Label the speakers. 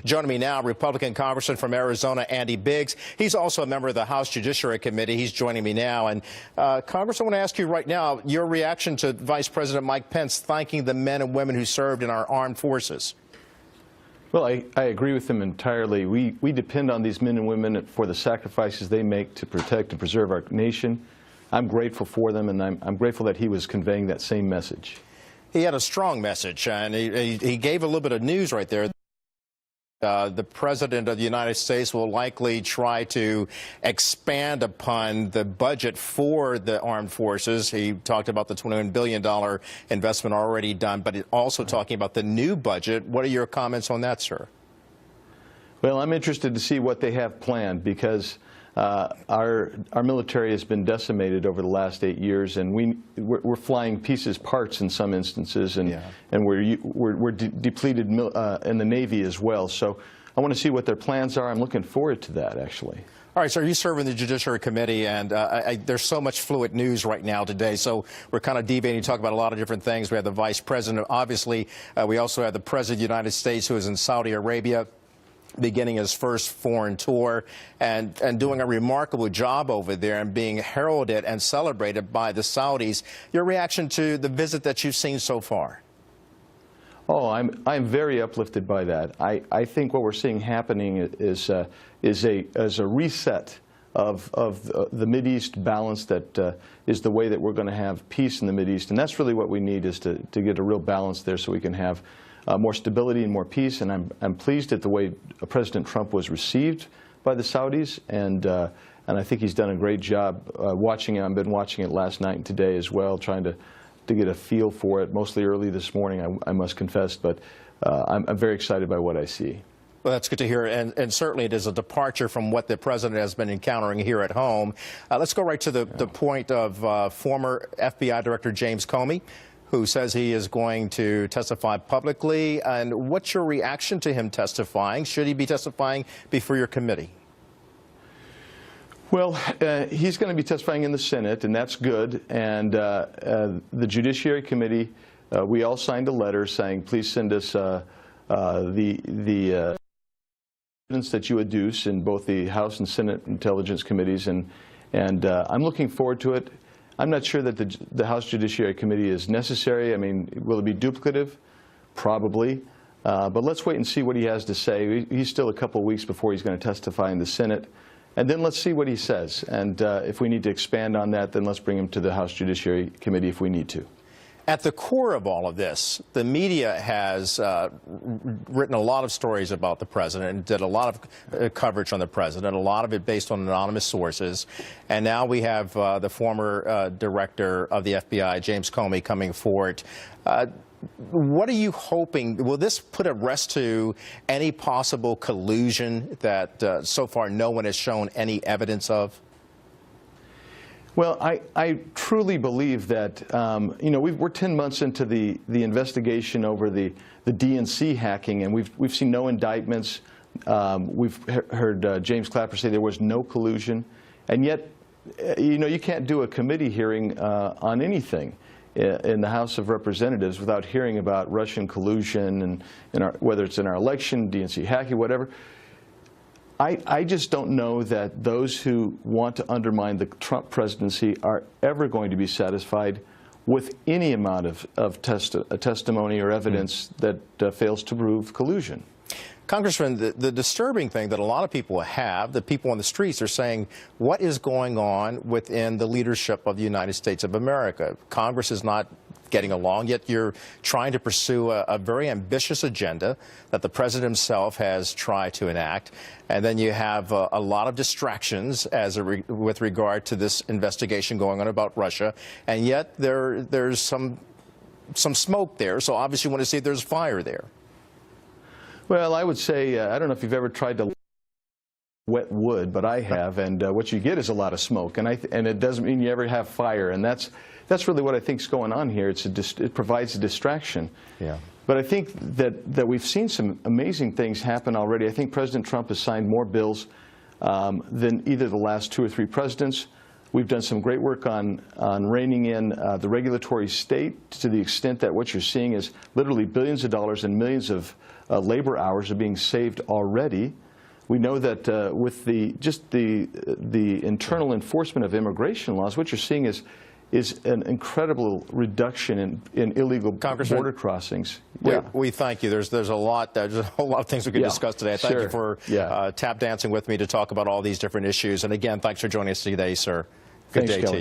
Speaker 1: Joining me now, Republican Congressman from Arizona, Andy Biggs. He's also a member of the House Judiciary Committee. He's joining me now. And Congressman, I want to ask you right now your reaction to Vice President Mike Pence thanking the men and women who served in our armed forces.
Speaker 2: Well, I agree with him entirely. We depend on these men and women for the sacrifices they make to protect and preserve our nation. I'm grateful for them, and I'm grateful that he was conveying that same message.
Speaker 1: He had a strong message, and he gave a little bit of news right there. The President of the United States will likely try to expand upon the budget for the armed forces. He talked about the $21 billion investment already done, but also talking about the new budget. What are your comments on that, sir?
Speaker 2: Well, I'm interested to see what they have planned, because our military has been decimated over the last 8 years, and we're flying pieces, parts in some instances, and we're depleted in the Navy as well. So I want to see what their plans are. I'm looking forward to that, actually. All
Speaker 1: right, so you serve in the Judiciary Committee, and there's so much fluid news right now today, so we're kind of debating, talk about a lot of different things. We have the Vice President, obviously. We also have the President of the United States, who is in Saudi Arabia, beginning his first foreign tour and doing a remarkable job over there and being heralded and celebrated by the Saudis. Your reaction to the visit that you've seen so far?
Speaker 2: Oh, I'm very uplifted by that. I think what we're seeing happening is a reset of the Mideast balance that is the way that we're going to have peace in the Mideast, and that's really what we need, is to get a real balance there so we can have more stability and more peace. And I'm pleased at the way President Trump was received by the Saudis, and I think he's done a great job watching it. I've been watching it last night and today as well, trying to get a feel for it, mostly early this morning, I must confess, but I'm very excited by what I see.
Speaker 1: Well, that's good to hear, and certainly it is a departure from what the President has been encountering here at home. Let's go right to the point of former FBI Director James Comey, who says he is going to testify publicly. And what's your reaction to him testifying? Should he be testifying before your committee?
Speaker 2: Well, he's going to be testifying in the Senate, and that's good. And the Judiciary Committee, we all signed a letter saying, please send us the evidence that you adduce in both the House and Senate Intelligence Committees, and I'm looking forward to it. I'm not sure that the House Judiciary Committee is necessary. I mean, will it be duplicative? Probably. But let's wait and see what he has to say. He's still a couple of weeks before he's going to testify in the Senate. And then let's see what he says. And if we need to expand on that, then let's bring him to the House Judiciary Committee if we need to.
Speaker 1: At the core of all of this, the media has written a lot of stories about the President and did a lot of coverage on the President, a lot of it based on anonymous sources. And now we have the former director of the FBI, James Comey, coming forward. What are you hoping? Will this put a rest to any possible collusion that so far no one has shown any evidence of?
Speaker 2: Well, I truly believe that, you know, we're 10 months into the investigation over the DNC hacking, and we've seen no indictments. We've heard James Clapper say there was no collusion, and yet, you know, you can't do a committee hearing on anything in the House of Representatives without hearing about Russian collusion, and whether it's in our election, DNC hacking, whatever. I just don't know that those who want to undermine the Trump presidency are ever going to be satisfied with any amount of testimony or evidence that fails to prove collusion.
Speaker 1: Congressman, the disturbing thing that a lot of people have, the people on the streets, are saying, what is going on within the leadership of the United States of America? Congress is not getting along, yet you're trying to pursue a very ambitious agenda that the President himself has tried to enact. And then you have a lot of distractions with regard to this investigation going on about Russia. And yet there's some smoke there. So obviously you want to see if there's fire there.
Speaker 2: Well, I would say, I don't know if you've ever tried to wet wood, but I have, and what you get is a lot of smoke, and it doesn't mean you ever have fire, and that's really what I think is going on here. It provides a distraction. Yeah. But I think that we've seen some amazing things happen already. I think President Trump has signed more bills than either the last 2 or 3 presidents. We've done some great work on reining in the regulatory state, to the extent that what you're seeing is literally billions of dollars and millions of labor hours are being saved already. We know that with the internal enforcement of immigration laws, what you're seeing is an incredible reduction in illegal border crossings.
Speaker 1: We thank you. There's a lot of things we could discuss today. Thank you for tap dancing with me to talk about all these different issues. And again, thanks for joining us today, sir. Good day to you.